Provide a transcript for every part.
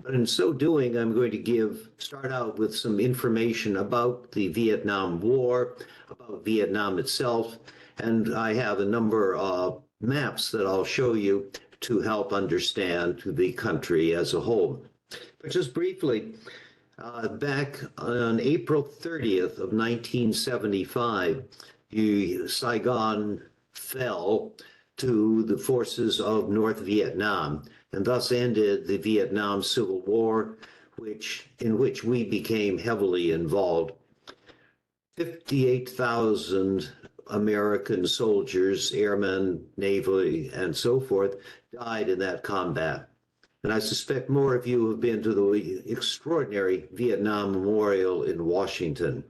But in so doing, I'm going to start out with some information about the Vietnam War, about Vietnam itself, and I have a number of maps that I'll show you to help understand the country as a whole. But just briefly, back on April 30th of 1975, Saigon fell to the forces of North Vietnam, and thus ended the Vietnam Civil War, in which we became heavily involved. 58,000 American soldiers, airmen, navy, and so forth, died in that combat. And I suspect more of you have been to the extraordinary Vietnam Memorial in Washington.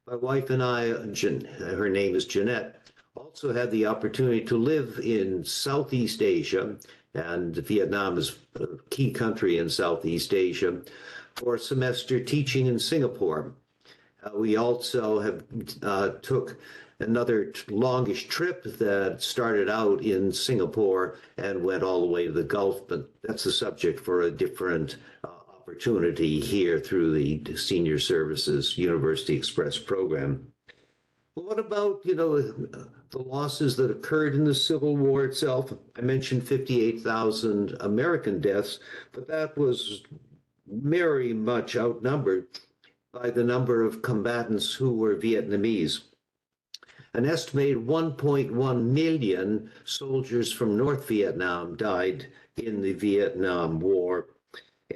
My wife and I, her name is Jeanette, also had the opportunity to live in Southeast Asia, and Vietnam is a key country in Southeast Asia, for a semester teaching in Singapore. We also took another longish trip that started out in Singapore and went all the way to the Gulf, but that's a subject for a different opportunity here through the Senior Services University Express program. Well, what about, the losses that occurred in the Civil War itself? I mentioned 58,000 American deaths, but that was very much outnumbered by the number of combatants who were Vietnamese. An estimated 1.1 million soldiers from North Vietnam died in the Vietnam War,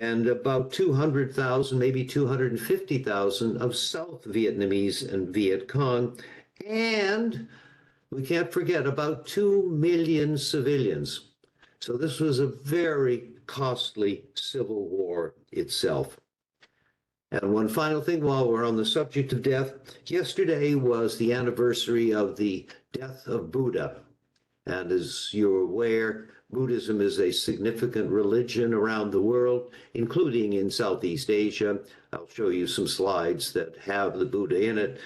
and about 200,000, maybe 250,000 of South Vietnamese and Viet Cong, and we can't forget about 2 million civilians. So this was a very costly civil war itself. And one final thing while we're on the subject of death, yesterday was the anniversary of the death of Buddha. And as you're aware, Buddhism is a significant religion around the world, including in Southeast Asia. I'll show you some slides that have the Buddha in it.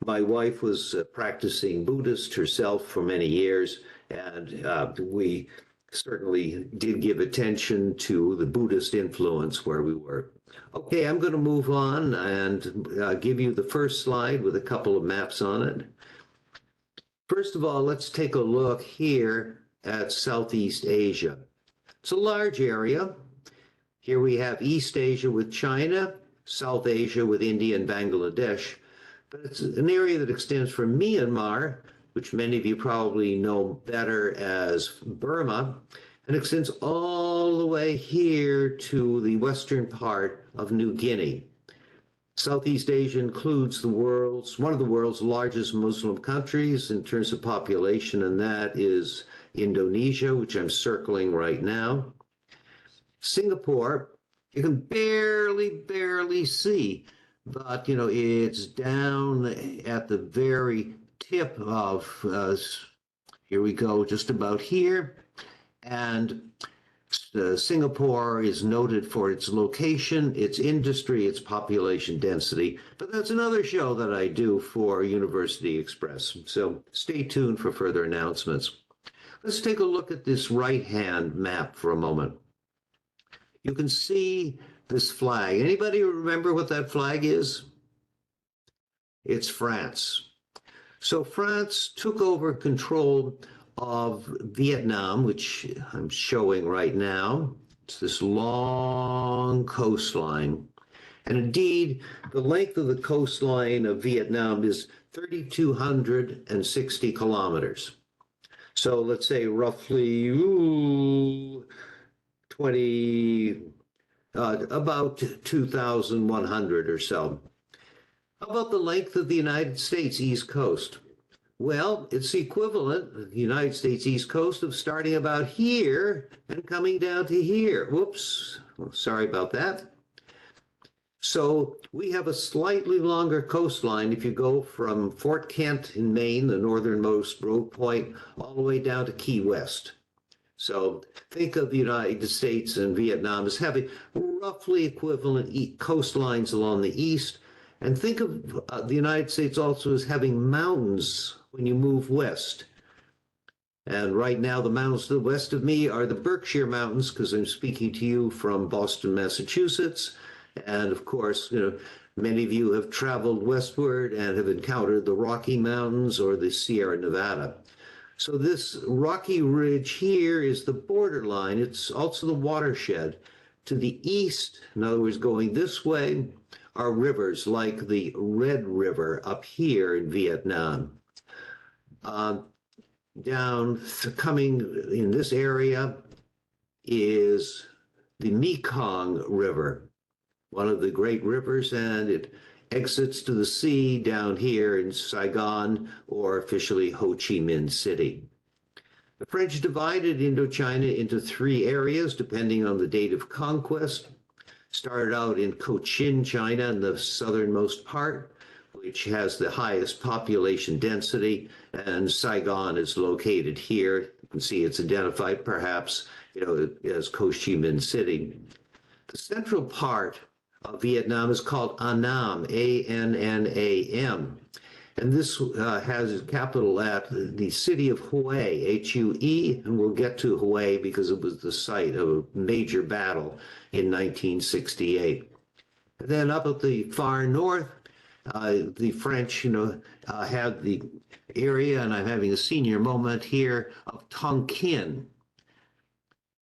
My wife was practicing Buddhist herself for many years, and we certainly did give attention to the Buddhist influence where we were. Okay, I'm going to move on and give you the first slide with a couple of maps on it. First of all, let's take a look here at Southeast Asia. It's a large area. Here we have East Asia with China, South Asia with India and Bangladesh, but it's an area that extends from Myanmar, which many of you probably know better as Burma, and extends all the way here to the western part of New Guinea. Southeast Asia includes one of the world's largest Muslim countries in terms of population, and that is Indonesia, which I'm circling right now. Singapore, you can barely see, but it's down at the very tip of, here we go, just about here. And Singapore is noted for its location, its industry, its population density. But that's another show that I do for University Express. So stay tuned for further announcements. Let's take a look at this right-hand map for a moment. You can see this flag. Anybody remember what that flag is? It's France. So France took over control of Vietnam, which I'm showing right now. It's this long coastline. And indeed, the length of the coastline of Vietnam is 3,260 kilometers. So let's say roughly about 2,100 or so. How about the length of the United States East Coast? Well, it's equivalent, the United States East Coast, of starting about here and coming down to here. Whoops, well, sorry about that. So we have a slightly longer coastline if you go from Fort Kent in Maine, the northernmost road point, all the way down to Key West. So think of the United States and Vietnam as having roughly equivalent coastlines along the east. And think of the United States also as having mountains when you move west. And right now, the mountains to the west of me are the Berkshire Mountains, because I'm speaking to you from Boston, Massachusetts. And of course, many of you have traveled westward and have encountered the Rocky Mountains or the Sierra Nevada. So this rocky ridge here is the borderline. It's also the watershed. To the east, in other words, going this way, are rivers like the Red River up here in Vietnam. Coming in this area is the Mekong River, one of the great rivers, and it exits to the sea down here in Saigon, or officially Ho Chi Minh City. The French divided Indochina into three areas depending on the date of conquest. Started out in Cochin, China, in the southernmost part, which has the highest population density, and Saigon is located here. You can see it's identified perhaps, as Ho Chi Minh City. The central part of Vietnam is called Annam, A-N-N-A-M. And this has its capital at the city of Hue, H-U-E, and we'll get to Hue because it was the site of a major battle in 1968. And then up at the far north, the French, had the area, and I'm having a senior moment here, of Tonkin.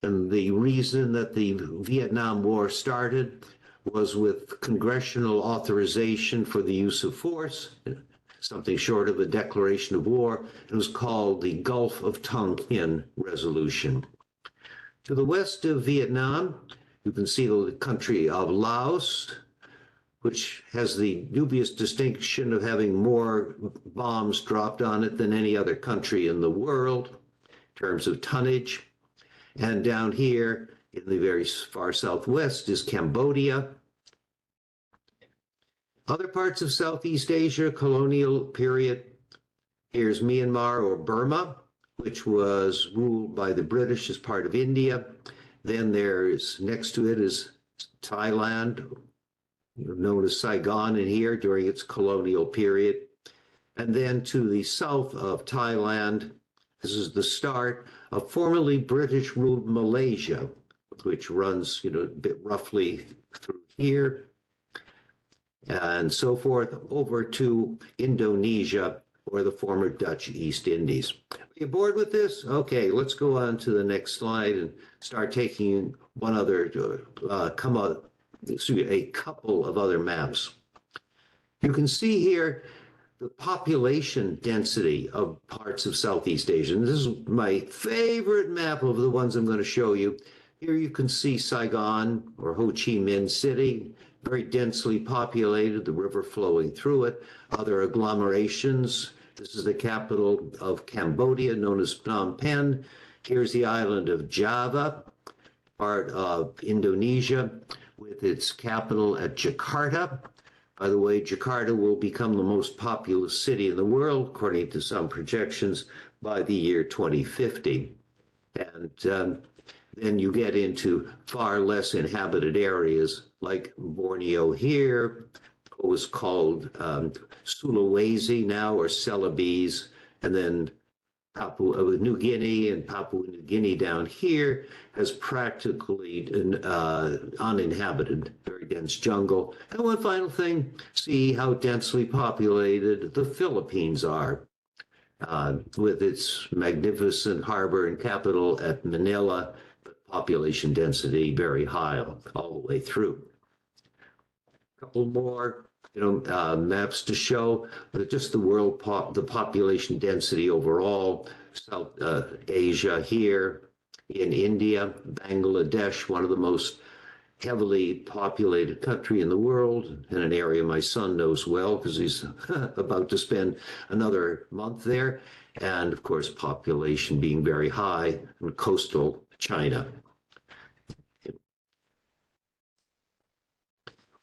And the reason that the Vietnam War started was with congressional authorization for the use of force, something short of a declaration of war. It was called the Gulf of Tonkin Resolution. To the west of Vietnam, you can see the country of Laos, which has the dubious distinction of having more bombs dropped on it than any other country in the world in terms of tonnage. And down here in the very far southwest is Cambodia. Other parts of Southeast Asia, colonial period. Here's Myanmar or Burma, which was ruled by the British as part of India. Then there's, next to it is Thailand, known as Saigon in here during its colonial period. And then to the south of Thailand, this is the start of formerly British-ruled Malaysia, which runs, a bit roughly through here, and so forth, over to Indonesia, or the former Dutch East Indies. Are you bored with this? Okay, let's go on to the next slide and start taking a couple of other maps. You can see here the population density of parts of Southeast Asia. And this is my favorite map of the ones I'm going to show you. Here you can see Saigon, or Ho Chi Minh City, very densely populated, the river flowing through it. Other agglomerations. This is the capital of Cambodia, known as Phnom Penh. Here's the island of Java, part of Indonesia, with its capital at Jakarta. By the way, Jakarta will become the most populous city in the world, according to some projections, by the year 2050. And then you get into far less inhabited areas like Borneo here, what was called Sulawesi now, or Celebes, and then Papua New Guinea, and Papua New Guinea down here has practically uninhabited, very dense jungle. And one final thing, see how densely populated the Philippines are, with its magnificent harbor and capital at Manila, but population density very high all the way through. A couple more maps to show just the population density overall. South Asia here, in India, Bangladesh, one of the most heavily populated country in the world, in an area my son knows well because he's about to spend another month there. And of course, population being very high in coastal China.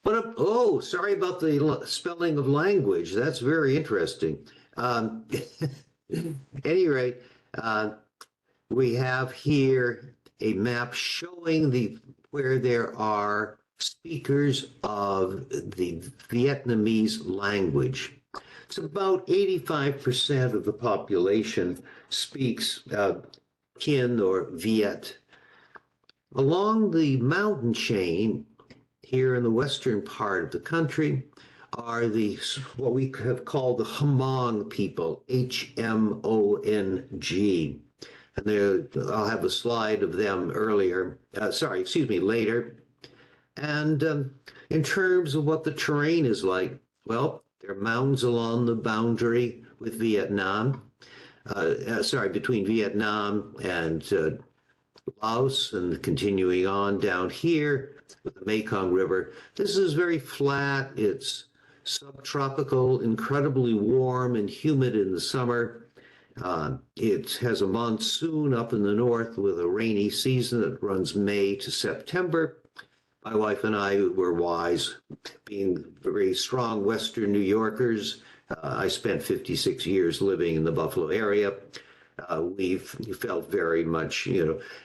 Oh, sorry about the spelling of language. That's very interesting. At any rate, we have here a map showing where there are speakers of the Vietnamese language. It's about 85% of the population speaks Kin or Viet. Along the mountain chain here in the western part of the country are the what we have called the Hmong people, Hmong, and there I'll have a slide of them later. And in terms of what the terrain is like, well, there are mountains along the boundary with Vietnam, between Vietnam and Laos, and continuing on down here with the Mekong River. This is very flat. It's subtropical, incredibly warm and humid in the summer. It has a monsoon up in the north with a rainy season that runs May to September. My wife and I were wise, being very strong Western New Yorkers. I spent 56 years living in the Buffalo area. We felt very much,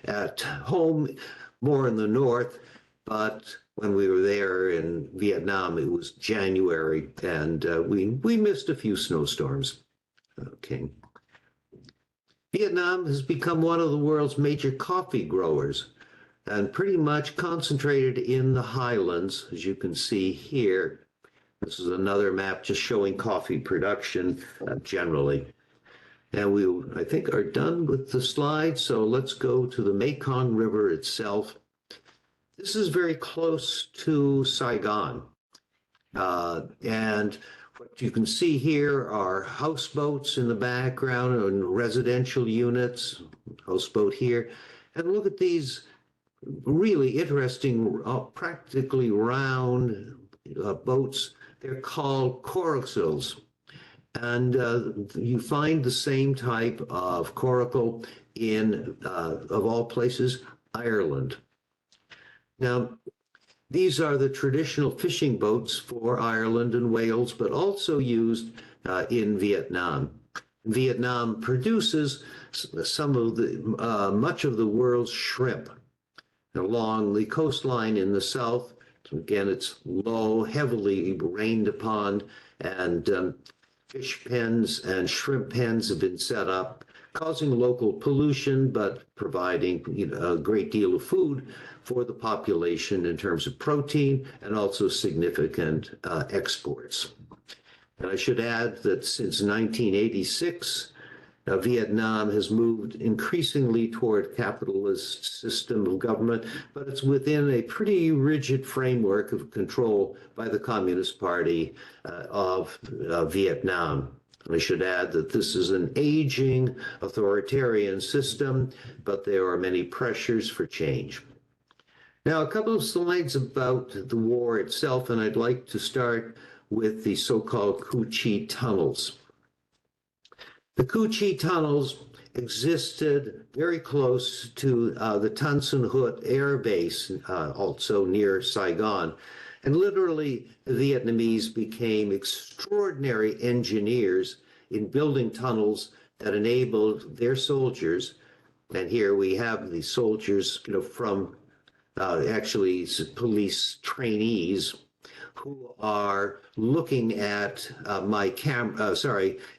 at home, more in the north. But when we were there in Vietnam, it was January, and we missed a few snowstorms. Okay. Vietnam has become one of the world's major coffee growers and pretty much concentrated in the highlands, as you can see here. This is another map just showing coffee production generally. And we, I think, are done with the slides, so let's go to the Mekong River itself. This is very close to Saigon. And what you can see here are houseboats in the background and residential units, houseboat here. And look at these really interesting, practically round boats. They're called coracles. And you find the same type of coracle in, of all places, Ireland. Now, these are the traditional fishing boats for Ireland and Wales, but also used in Vietnam. Vietnam produces some of the much of the world's shrimp along the coastline in the south. Again, it's low, heavily rained upon, and fish pens and shrimp pens have been set up, causing local pollution, but providing a great deal of food for the population in terms of protein and also significant exports. And I should add that since 1986, Vietnam has moved increasingly toward capitalist system of government, but it's within a pretty rigid framework of control by the Communist Party of Vietnam. And I should add that this is an aging authoritarian system, but there are many pressures for change. Now, a couple of slides about the war itself, and I'd like to start with the so-called Cu Chi tunnels. The Cu Chi tunnels existed very close to the Tan Son Nhut Air Base, also near Saigon. And literally, the Vietnamese became extraordinary engineers in building tunnels that enabled their soldiers. And here we have the soldiers, from actually police trainees who are looking at my camera,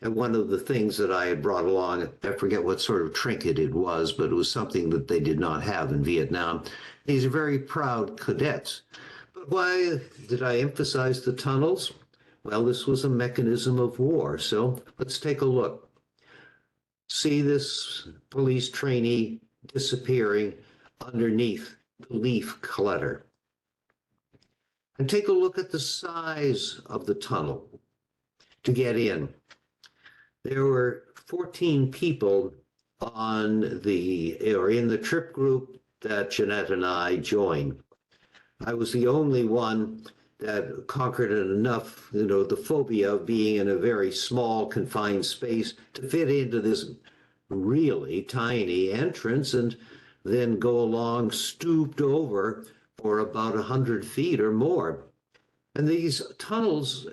and one of the things that I had brought along, I forget what sort of trinket it was, but it was something that they did not have in Vietnam. These are very proud cadets. But why did I emphasize the tunnels? Well, this was a mechanism of war. So let's take a look. See this police trainee disappearing underneath the leaf clutter. And take a look at the size of the tunnel to get in. There were 14 people in the trip group that Jeanette and I joined. I was the only one that conquered enough, the phobia of being in a very small, confined space to fit into this really tiny entrance and then go along stooped over for about 100 feet or more. And these tunnels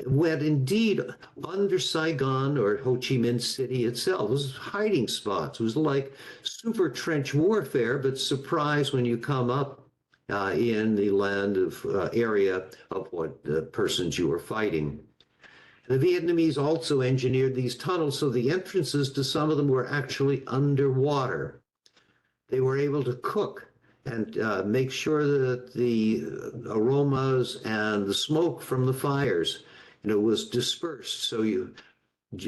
went indeed under Saigon or Ho Chi Minh City itself. It was hiding spots. It was like super trench warfare, but surprise when you come up in the land of area of what persons you were fighting. And the Vietnamese also engineered these tunnels so the entrances to some of them were actually underwater. They were able to cook and make sure that the aromas and the smoke from the fires, was dispersed. So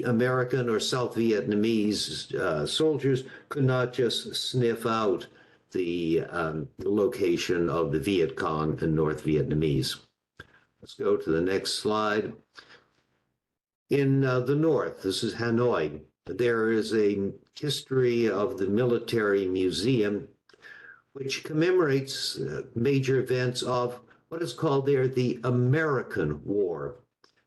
American or South Vietnamese soldiers could not just sniff out the location of the Viet Cong and North Vietnamese. Let's go to the next slide. In the north, this is Hanoi, there is a history of the military museum which commemorates major events of what is called there the American War.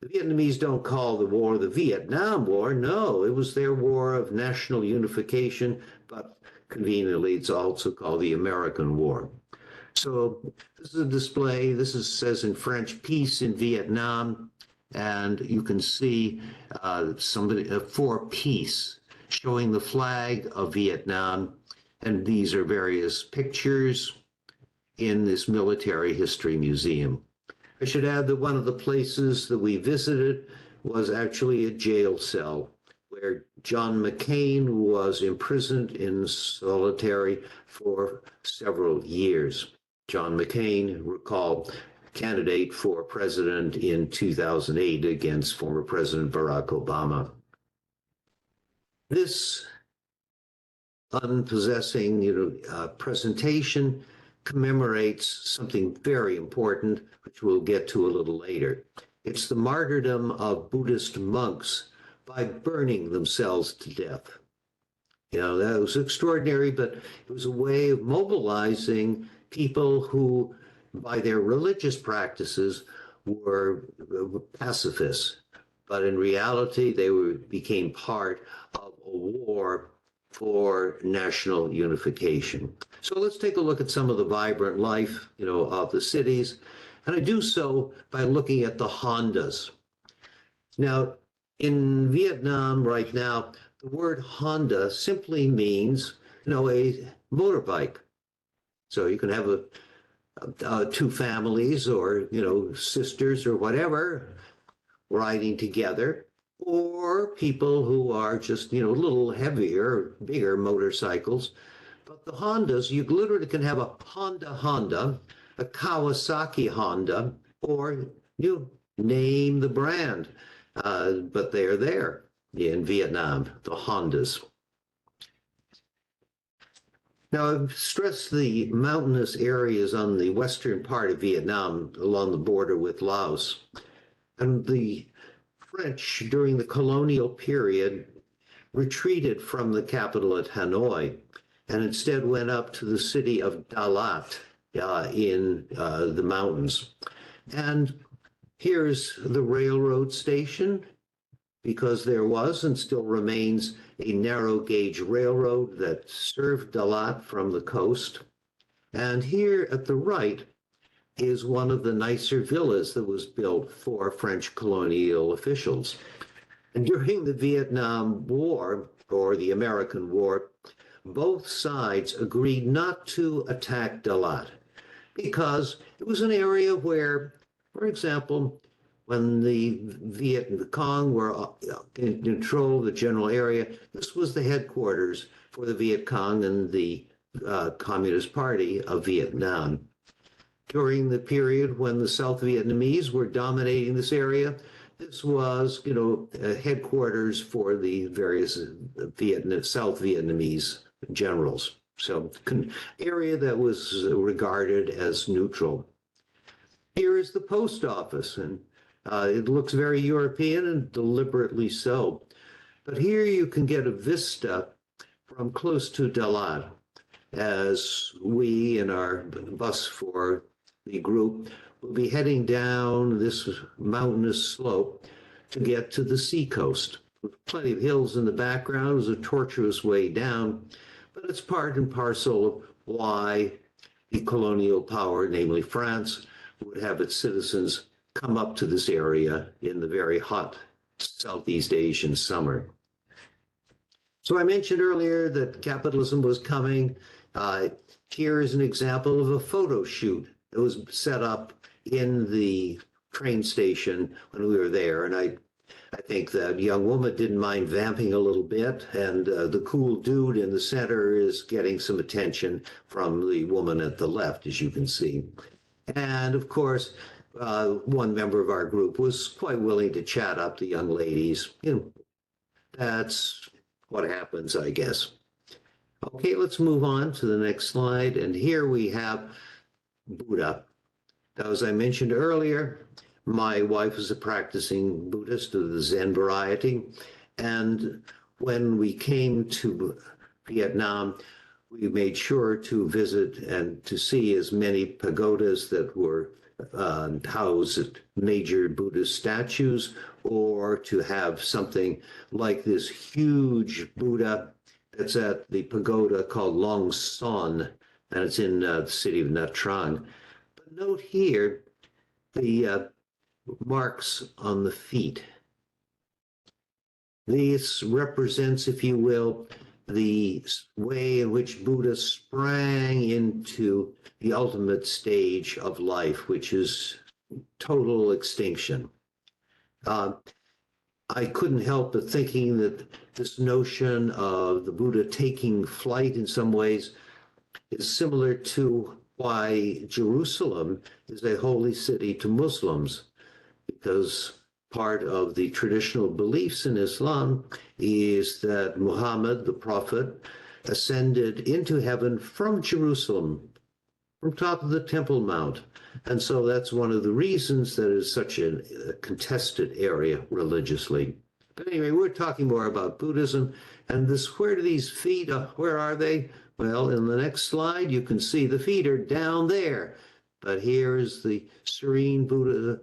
The Vietnamese don't call the war the Vietnam War. No, it was their war of national unification, but conveniently it's also called the American War. So this is a display. Says in French, peace in Vietnam. And you can see somebody for peace, showing the flag of Vietnam. And these are various pictures in this military history museum. I should add that one of the places that we visited was actually a jail cell where John McCain was imprisoned in solitary for several years. John McCain, recall, candidate for president in 2008 against former President Barack Obama. This unpossessing, presentation commemorates something very important, which we'll get to a little later. It's the martyrdom of Buddhist monks by burning themselves to death. That was extraordinary, but it was a way of mobilizing people who, by their religious practices, were pacifists. But in reality, they became part of a war for national unification. So let's take a look at some of the vibrant life, of the cities. And I do so by looking at the Hondas. Now, in Vietnam right now, the word Honda simply means, a motorbike. So you can have two families or, sisters or whatever riding together, or people who are just, a little heavier, bigger motorcycles. But the Hondas, you literally can have a Honda, a Kawasaki Honda, or you name the brand. But they're there in Vietnam, the Hondas. Now, I've stressed the mountainous areas on the western part of Vietnam along the border with Laos. And the French, during the colonial period, retreated from the capital at Hanoi and instead went up to the city of Dalat in the mountains. And here's the railroad station, because there was and still remains a narrow gauge railroad that served Dalat from the coast. And here at the right is one of the nicer villas that was built for French colonial officials. And during the Vietnam War, or the American War, both sides agreed not to attack Dalat because it was an area where, for example, when the Viet Cong were in control of the general area, this was the headquarters for the Viet Cong and the Communist Party of Vietnam. During the period when the South Vietnamese were dominating this area, this was, headquarters for the various South Vietnamese generals. So, area that was regarded as neutral. Here is the post office, and it looks very European, and deliberately so. But here you can get a vista from close to Dalat, as we in our bus for the group will be heading down this mountainous slope to get to the seacoast. With plenty of hills in the background, it was a tortuous way down, but it's part and parcel of why the colonial power, namely France, would have its citizens come up to this area in the very hot Southeast Asian summer. So I mentioned earlier that capitalism was coming. Here is an example of a photo shoot that was set up in the train station when we were there. And I I think that young woman didn't mind vamping a little bit, and the cool dude in the center is getting some attention from the woman at the left, as you can see. And of course, one member of our group was quite willing to chat up the young ladies. That's what happens, I guess. Okay, let's move on to the next slide. And here we have Buddha. Now, as I mentioned earlier, my wife is a practicing Buddhist of the Zen variety. And when we came to Vietnam, we made sure to visit and to see as many pagodas that were housed major Buddhist statues, or to have something like this huge Buddha that's at the pagoda called Long Son, and it's in the city of Nha Trang. But note here the marks on the feet. This represents, if you will, the way in which Buddha sprang into the ultimate stage of life, which is total extinction. I couldn't help but thinking that this notion of the Buddha taking flight in some ways is similar to why Jerusalem is a holy city to Muslims, because part of the traditional beliefs in Islam is that Muhammad, the prophet, ascended into heaven from Jerusalem, from top of the Temple Mount. And so that's one of the reasons that it's such a contested area religiously. But anyway, we're talking more about Buddhism. And this, where do these feet, where are they? Well, in the next slide, you can see the feet are down there. But here is the serene Buddha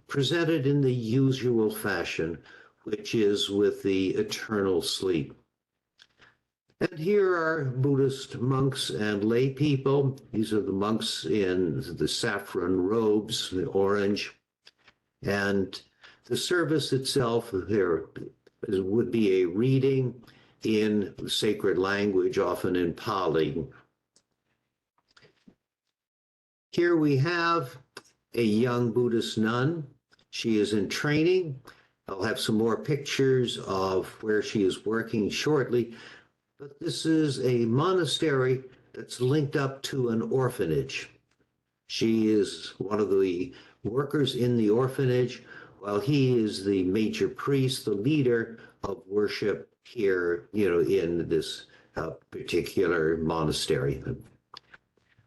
presented in the usual fashion, which is with the eternal sleep. And here are Buddhist monks and lay people. These are the monks in the saffron robes, the orange. And the service itself, there would be a reading in sacred language, often in Pali. Here we have a young Buddhist nun. She is in training. I'll have some more pictures of where she is working shortly. But this is a monastery that's linked up to an orphanage. She is one of the workers in the orphanage, while he is the major priest, the leader of worship here, in this particular monastery.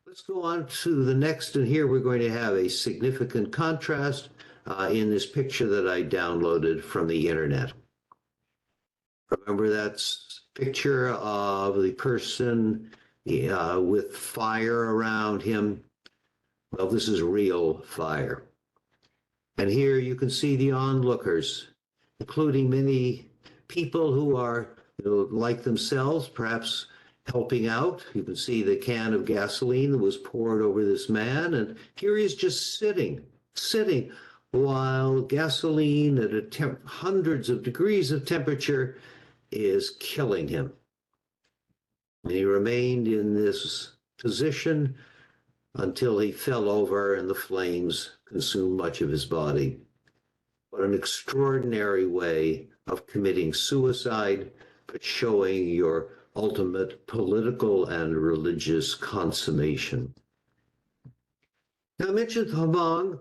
Let's go on to the next, and here we're going to have a significant contrast in this picture that I downloaded from the internet. Remember that picture of the person with fire around him? Well, this is real fire. And here you can see the onlookers, including many people who are, like themselves, perhaps helping out. You can see the can of gasoline that was poured over this man, and here he is just sitting while gasoline at hundreds of degrees of temperature is killing him. And he remained in this position until he fell over and the flames consumed much of his body. What an extraordinary way of committing suicide, but showing your ultimate political and religious consummation. Now, I mentioned Hmong,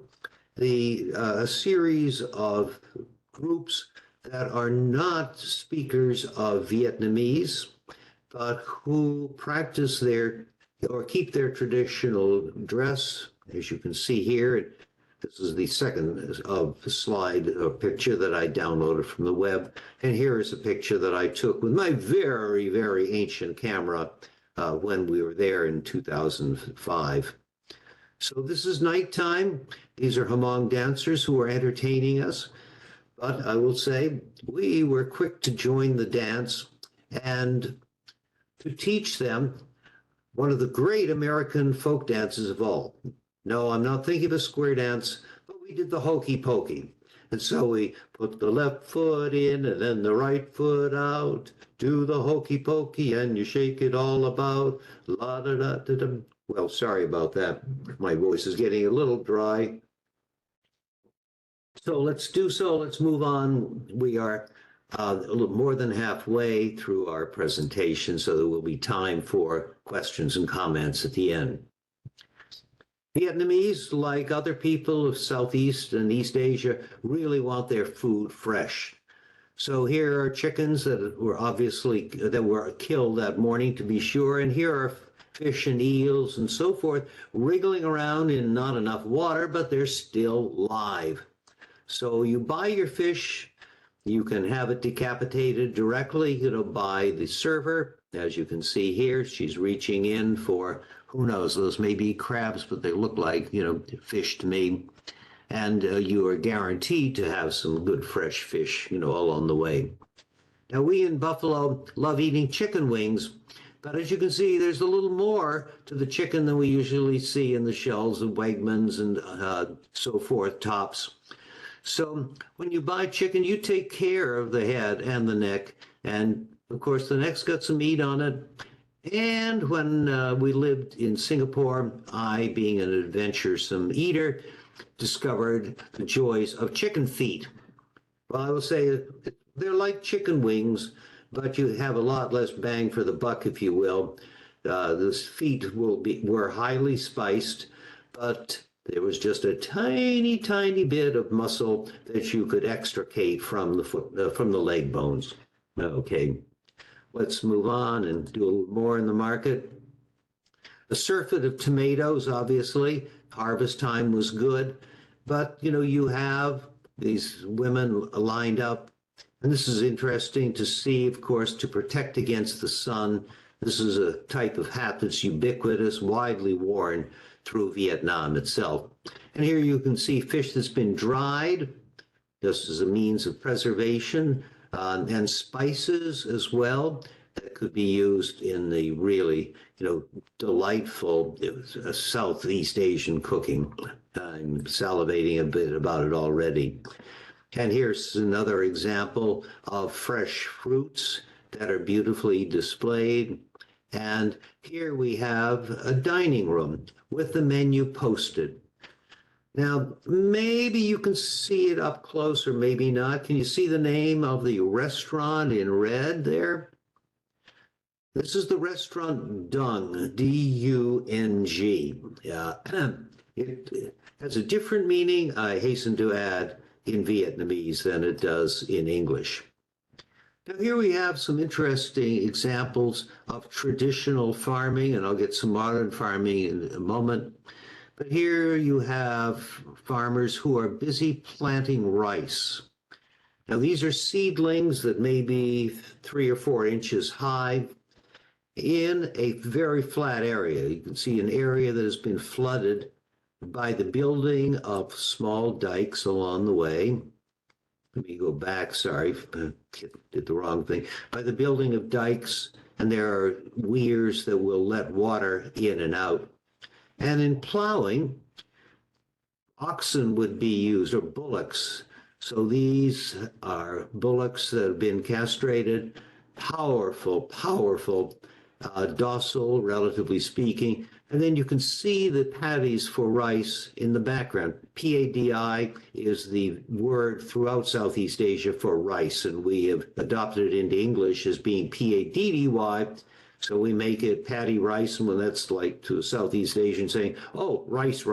a series of groups that are not speakers of Vietnamese, but who practice their or keep their traditional dress, as you can see here. This is the second of the slide picture that I downloaded from the web. And here is a picture that I took with my very, very ancient camera when we were there in 2005. So this is nighttime. These are Hmong dancers who are entertaining us. But I will say we were quick to join the dance and to teach them one of the great American folk dances of all. No, I'm not thinking of a square dance, but we did the hokey pokey. And so we put the left foot in and then the right foot out. Do the hokey pokey and you shake it all about. La da da da da. Well, sorry about that. My voice is getting a little dry. So let's move on. We are a little more than halfway through our presentation, so there will be time for questions and comments at the end. Vietnamese, like other people of Southeast and East Asia, really want their food fresh. So here are chickens that were killed that morning, to be sure, and here are fish and eels and so forth wriggling around in not enough water, but they're still live. So you buy your fish, you can have it decapitated directly, by the server. As you can see here, she's reaching in for, who knows, those may be crabs, but they look like, fish to me. And you are guaranteed to have some good fresh fish, along the way. Now, we in Buffalo love eating chicken wings, but as you can see, there's a little more to the chicken than we usually see in the shelves of Wegmans and so forth, Tops. So when you buy chicken, you take care of the head and the neck, and of course the neck's got some meat on it. And when we lived in Singapore, I, being an adventuresome eater, discovered the joys of chicken feet. Well, I will say they're like chicken wings, but you have a lot less bang for the buck, if you will. The feet were highly spiced, but there was just a tiny, tiny bit of muscle that you could extricate from the leg bones. Okay, let's move on and do a little more in the market. A surfeit of tomatoes, obviously. Harvest time was good, but you have these women lined up, and this is interesting to see, of course, to protect against the sun. This is a type of hat that's ubiquitous, widely worn through Vietnam itself. And here you can see fish that's been dried, just as a means of preservation, and spices as well that could be used in the really, delightful Southeast Asian cooking. I'm salivating a bit about it already. And here's another example of fresh fruits that are beautifully displayed. And here we have a dining room with the menu posted. Now, maybe you can see it up close or maybe not. Can you see the name of the restaurant in red there? This is the restaurant Dung, D-U-N-G. It has a different meaning, I hasten to add, in Vietnamese than it does in English. Now here we have some interesting examples of traditional farming, and I'll get some modern farming in a moment. But here you have farmers who are busy planting rice. Now these are seedlings that may be 3 or 4 inches high in a very flat area. You can see an area that has been flooded by the building of small dikes along the way. Let me go back, sorry, did the wrong thing. By the building of dikes, and there are weirs that will let water in and out. And in plowing, oxen would be used, or bullocks. So these are bullocks that have been castrated, powerful, docile, relatively speaking. And then you can see the paddies for rice in the background. PADI is the word throughout Southeast Asia for rice, and we have adopted it into English as being PADDY. So we make it paddy rice, and when that's like to a Southeast Asian saying, oh, rice.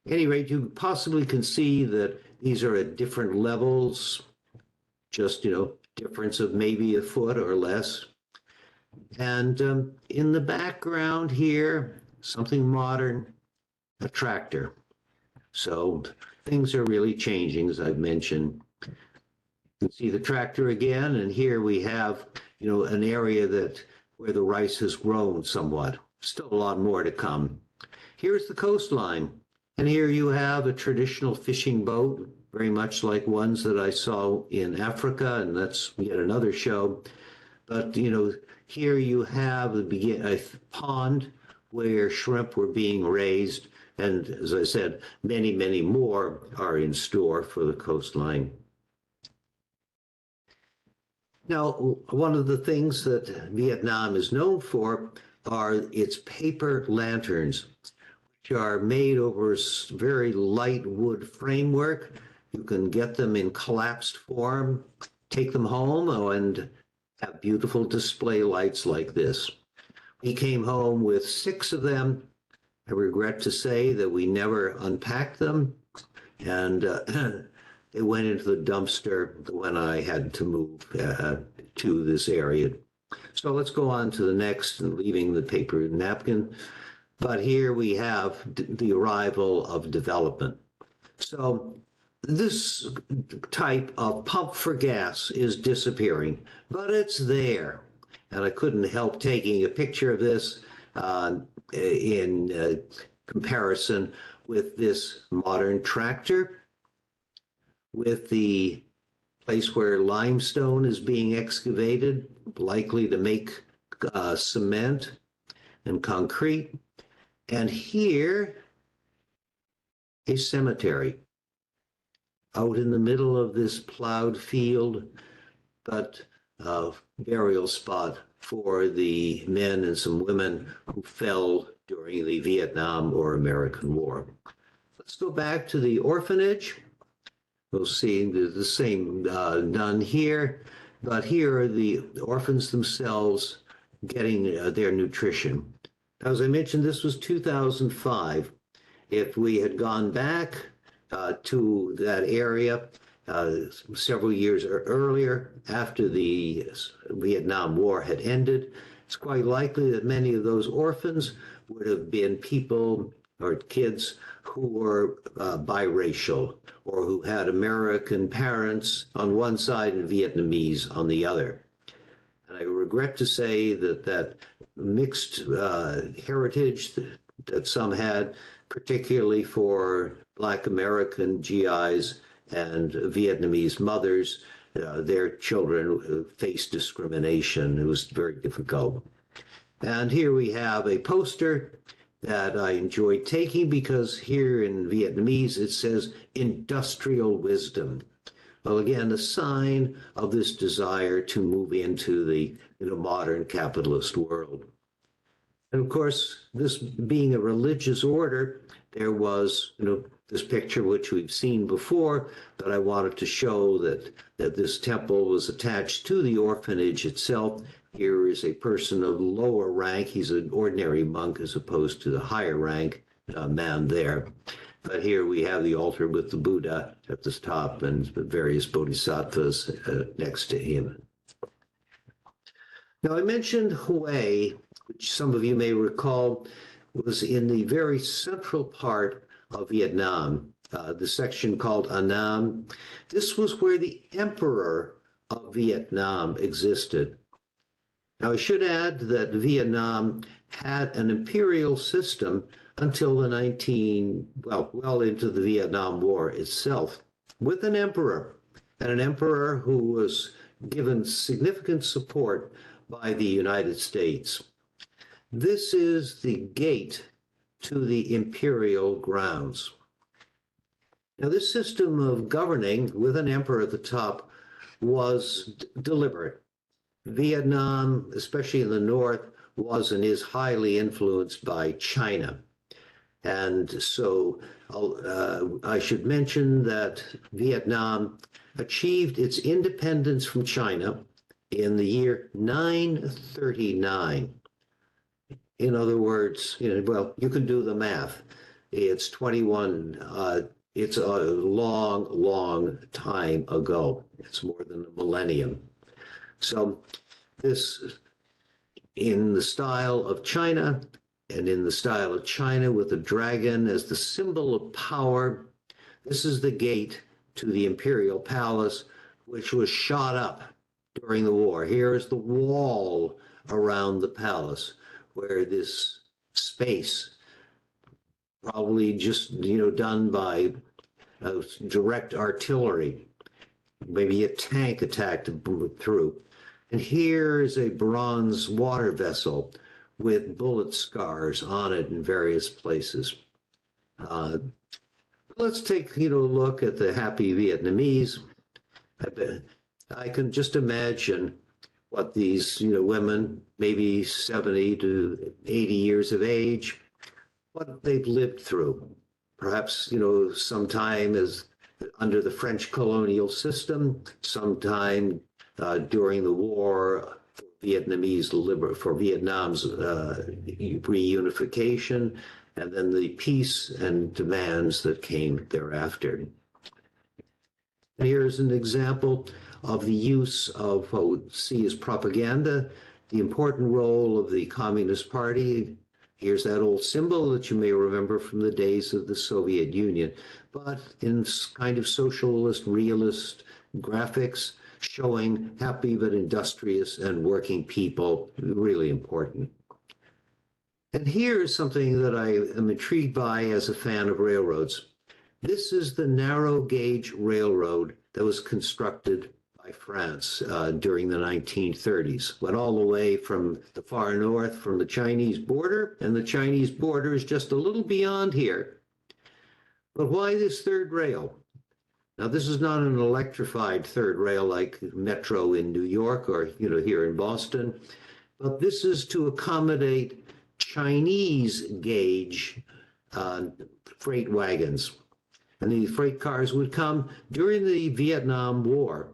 At any rate, you possibly can see that these are at different levels, just, difference of maybe a foot or less. And in the background here, something modern, a tractor. So things are really changing, as I've mentioned. You can see the tractor again, and here we have, an area where the rice has grown somewhat. Still a lot more to come. Here's the coastline, and here you have a traditional fishing boat, very much like ones that I saw in Africa, and that's yet another show. But, here you have a pond where shrimp were being raised, and as I said, many, many more are in store for the coastline. Now, one of the things that Vietnam is known for are its paper lanterns, which are made over a very light wood framework, You can get them in collapsed form, take them home, and have beautiful display lights like this. We came home with 6 of them. I regret to say that we never unpacked them, and they went into the dumpster when I had to move to this area. So let's go on to the next, leaving the paper napkin. But here we have the arrival of development. So this type of pump for gas is disappearing, but it's there. And I couldn't help taking a picture of this in comparison with this modern tractor, with the place where limestone is being excavated, likely to make cement and concrete. And here, a cemetery out in the middle of this plowed field, but a burial spot for the men and some women who fell during the Vietnam or American War. Let's go back to the orphanage. We'll see the same done here, but here are the orphans themselves getting their nutrition. As I mentioned, this was 2005. If we had gone back to that area several years earlier, after the Vietnam War had ended, it's quite likely that many of those orphans would have been people or kids who were biracial, or who had American parents on one side and Vietnamese on the other. And I regret to say that that mixed heritage that some had, particularly for Black American GIs and Vietnamese mothers, their children faced discrimination. It was very difficult. And here we have a poster that I enjoyed taking because here in Vietnamese it says industrial wisdom. Well, again, a sign of this desire to move into the modern capitalist world. And of course, this being a religious order, there was this picture which we've seen before, but I wanted to show that this temple was attached to the orphanage itself. Here is a person of lower rank. He's an ordinary monk as opposed to the higher rank man there. But here we have the altar with the Buddha at the top and the various bodhisattvas next to him. Now, I mentioned Hue, which some of you may recall was in the very central part of Vietnam, the section called Annam. This was where the emperor of Vietnam existed. Now, I should add that Vietnam had an imperial system until the well into the Vietnam War itself, with an emperor, and an emperor who was given significant support by the United States. This is the gate to the imperial grounds. Now, this system of governing with an emperor at the top was deliberate. Vietnam, especially in the north, was and is highly influenced by China. And so I should mention that Vietnam achieved its independence from China in the year 939. In other words, well, you can do the math. It's 21, it's a long, long time ago. It's more than a millennium. So this, in the style of China, and in the style of China with the dragon as the symbol of power, this is the gate to the imperial palace, which was shot up during the war. Here is the wall around the palace, where this space, probably just done by direct artillery, maybe a tank attacked through. And here is a bronze water vessel with bullet scars on it in various places. Let's take a look at the happy Vietnamese. I can just imagine what these women, maybe 70 to 80 years of age, what they've lived through. Perhaps some time as under the French colonial system, sometime during the war for Vietnam's reunification, and then the peace and demands that came thereafter. And here's an example of the use of what we see as propaganda, the important role of the Communist Party. Here's that old symbol that you may remember from the days of the Soviet Union, but in kind of socialist, realist graphics, showing happy but industrious and working people, really important. And here's something that I am intrigued by as a fan of railroads. This is the narrow gauge railroad that was constructed by France during the 1930s. Went all the way from the far north, from the Chinese border, and the Chinese border is just a little beyond here. But why this third rail? Now, this is not an electrified third rail like Metro in New York or here in Boston, but this is to accommodate Chinese gauge freight wagons. And the freight cars would come during the Vietnam War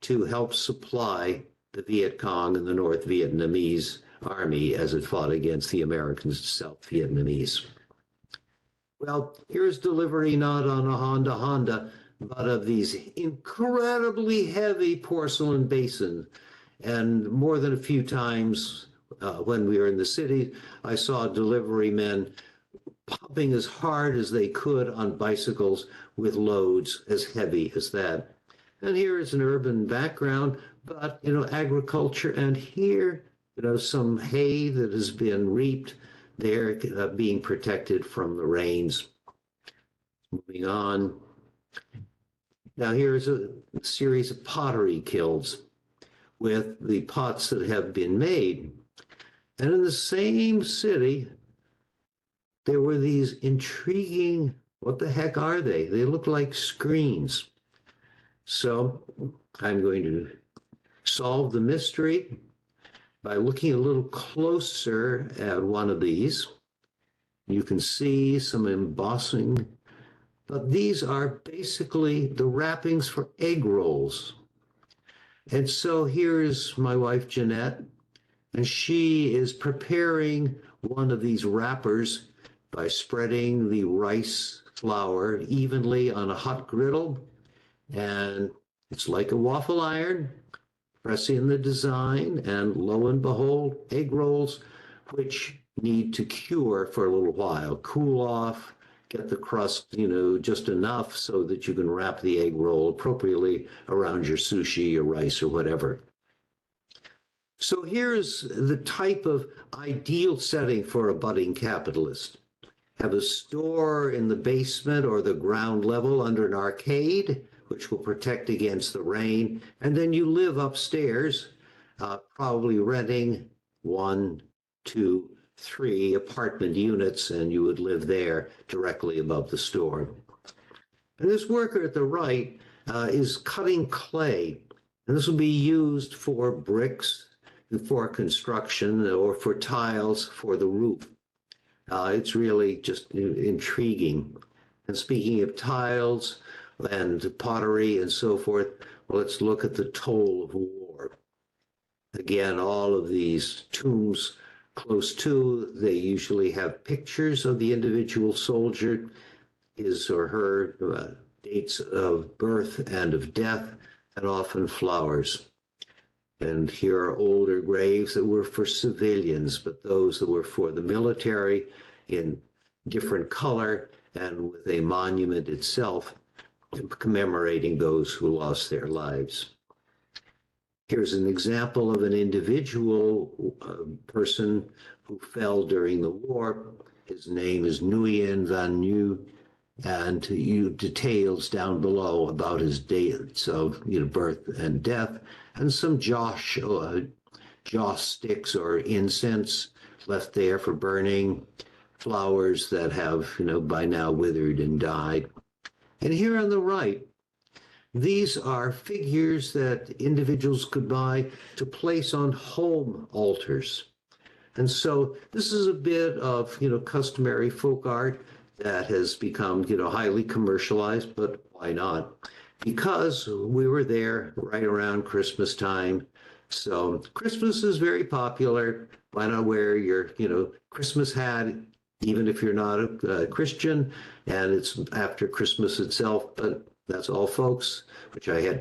to help supply the Viet Cong and the North Vietnamese army as it fought against the Americans, South Vietnamese. Well, here's delivery not on a Honda, but of these incredibly heavy porcelain basins. And more than a few times when we were in the city, I saw delivery men pumping as hard as they could on bicycles with loads as heavy as that. And here is an urban background, but, agriculture. And here, some hay that has been reaped there, being protected from the rains. Moving on. Now here's a series of pottery kilns with the pots that have been made. And in the same city, there were these intriguing, what the heck are they? They look like screens. So I'm going to solve the mystery by looking a little closer at one of these. You can see some embossing, but these are basically the wrappings for egg rolls. And so here's my wife, Jeanette, and she is preparing one of these wrappers by spreading the rice flour evenly on a hot griddle. And it's like a waffle iron, pressing the design, and lo and behold, egg rolls, which need to cure for a little while, cool off, get the crust, just enough so that you can wrap the egg roll appropriately around your sushi or rice or whatever. So here's the type of ideal setting for a budding capitalist. Have a store in the basement or the ground level under an arcade, which will protect against the rain, and then you live upstairs, probably renting 1, 2, 3 apartment units, and you would live there directly above the store. And this worker at the right is cutting clay, and this will be used for bricks, for construction, or for tiles for the roof. It's really just intriguing. And speaking of tiles and pottery and so forth, well, let's look at the toll of war. Again, all of these tombs close to, they usually have pictures of the individual soldier, his or her dates of birth and of death, and often flowers. And here are older graves that were for civilians, but those that were for the military in different color and with a monument itself commemorating those who lost their lives. Here's an example of an individual person who fell during the war. His name is Nguyen Van Nhu, and details down below about his dates of birth and death, and some joss sticks or incense left there for burning, flowers that have by now withered and died. And here on the right, these are figures that individuals could buy to place on home altars. And so this is a bit of customary folk art that has become, highly commercialized, but why not? Because we were there right around Christmas time. So Christmas is very popular. Why not wear your, Christmas hat, even if you're not a Christian, and it's after Christmas itself. But that's all, folks, which I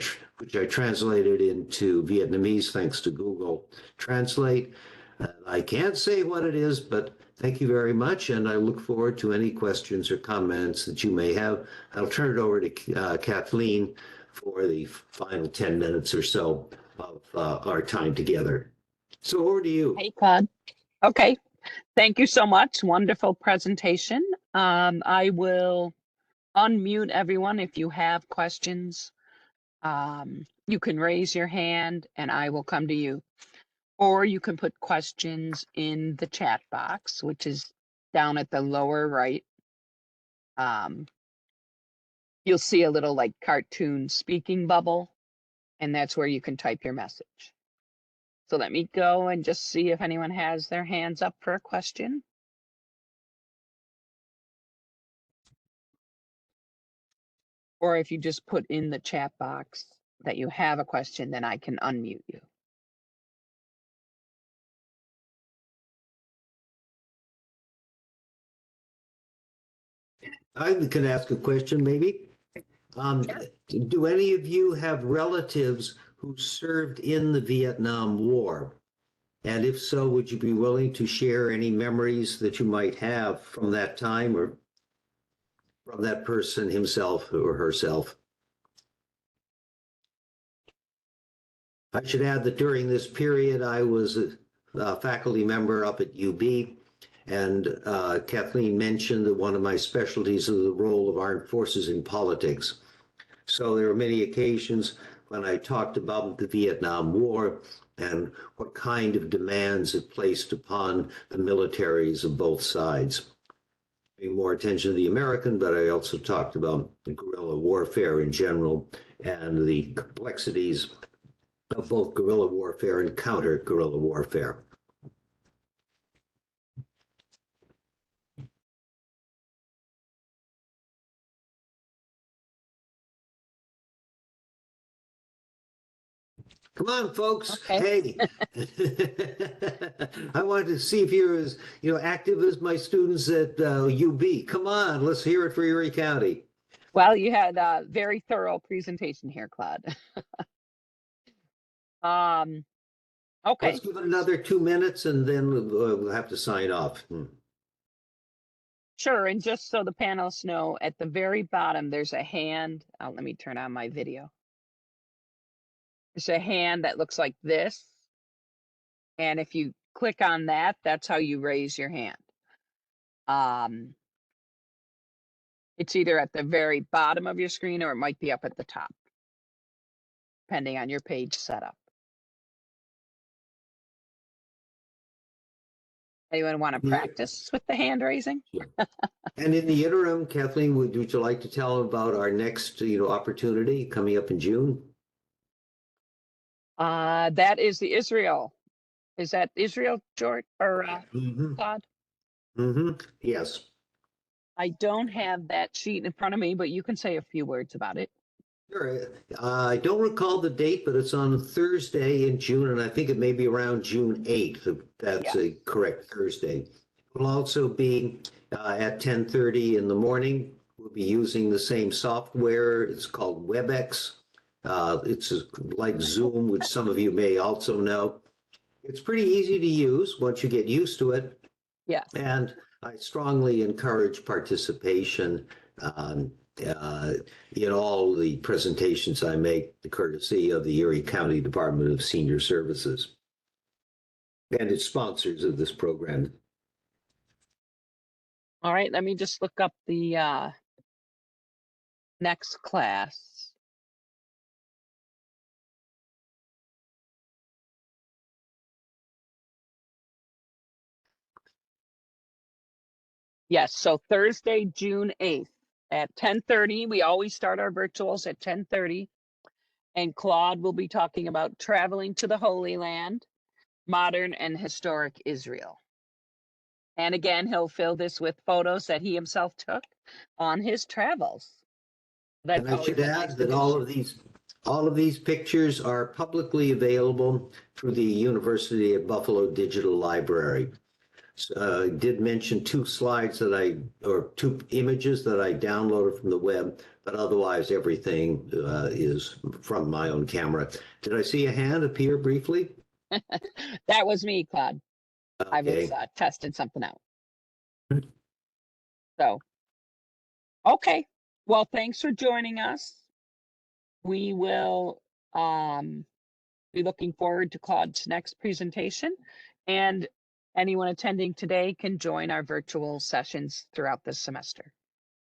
translated into Vietnamese thanks to Google Translate. I can't say what it is, but thank you very much, and I look forward to any questions or comments that you may have. I'll turn it over to Kathleen for the final 10 minutes or so of our time together. So over to you. Hey, Claude. Okay. Thank you so much. Wonderful presentation. I will unmute everyone. If you have questions, you can raise your hand and I will come to you. Or you can put questions in the chat box, which is down at the lower right. You'll see a little like cartoon speaking bubble, and that's where you can type your message. So let me go and just see if anyone has their hands up for a question. Or if you just put in the chat box that you have a question, then I can unmute you. I can ask a question, maybe. Do any of you have relatives who served in the Vietnam War? And if so, would you be willing to share any memories that you might have from that time or from that person himself or herself? I should add that during this period, I was a faculty member up at UB, and Kathleen mentioned that one of my specialties is the role of armed forces in politics. So there were many occasions when I talked about the Vietnam War and what kind of demands it placed upon the militaries of both sides. Paying more attention to the American, but I also talked about the guerrilla warfare in general and the complexities of both guerrilla warfare and counter guerrilla warfare. Come on, folks. Okay. Hey, I wanted to see if you're as active as my students at UB. Come on, let's hear it for Erie County. Well, you had a very thorough presentation here, Claude. Okay. Let's give it another 2 minutes and then we'll have to sign off. Sure. And just so the panelists know, at the very bottom, there's a hand. Let me turn on my video. There's a hand that looks like this. And if you click on that, that's how you raise your hand. It's either at the very bottom of your screen or it might be up at the top, depending on your page setup. Anyone want to practice with the hand raising? And in the interim, Kathleen, would you like to tell about our next opportunity coming up in June? That is the Israel. Is that Israel, George, or Claude? Yes. I don't have that sheet in front of me, but you can say a few words about it. Sure. I don't recall the date, but it's on Thursday in June, and I think it may be around June 8th. If that's a correct Thursday. It will also be at 10:30 in the morning. We'll be using the same software. It's called WebEx. It's like Zoom, which some of you may also know. It's pretty easy to use once you get used to it. Yeah. And I strongly encourage participation in all the presentations I make, the courtesy of the Erie County Department of Senior Services and its sponsors of this program. All right, let me just look up the next class. Yes, so Thursday, June 8th at 10:30. We always start our virtuals at 10:30. And Claude will be talking about traveling to the Holy Land, modern and historic Israel. And again, he'll fill this with photos that he himself took on his travels. That's And I should always a nice add that addition. all of these pictures are publicly available through the University at Buffalo Digital Library. I did mention two slides or two images that I downloaded from the web, but otherwise everything is from my own camera. Did I see a hand appear briefly? That was me, Claude. I was Okay. testing something out. So, okay. Well, thanks for joining us. We will be looking forward to Claude's next presentation, and anyone attending today can join our virtual sessions throughout this semester.